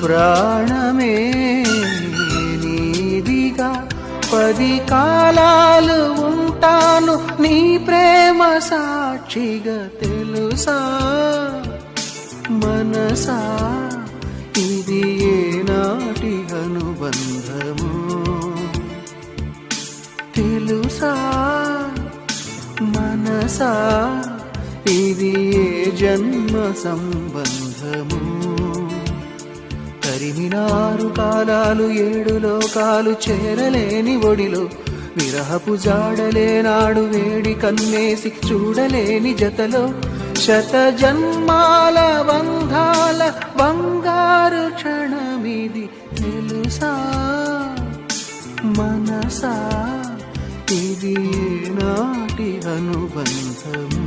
ప్రాణమే నీదిగా 10 కాలాలు ఉంటాను నీ ప్రేమ సాక్షిగా తెలుసా మనసా ఇది ఏనాటి అనుబంధము తెలుసా మనసా ఇది ఏ జన్మ సంబంధము తరిమినారు కాలాలు 7 లోకాలు చేరలేని ఒడిలో విరహపు జాడలేనాడు వేడి కన్నేసి చూడలేని జతలో శత జన్మాల బంధాల బంగారు క్షణమిది తెలుసా మనసా ఇది నాటి అనుబంధము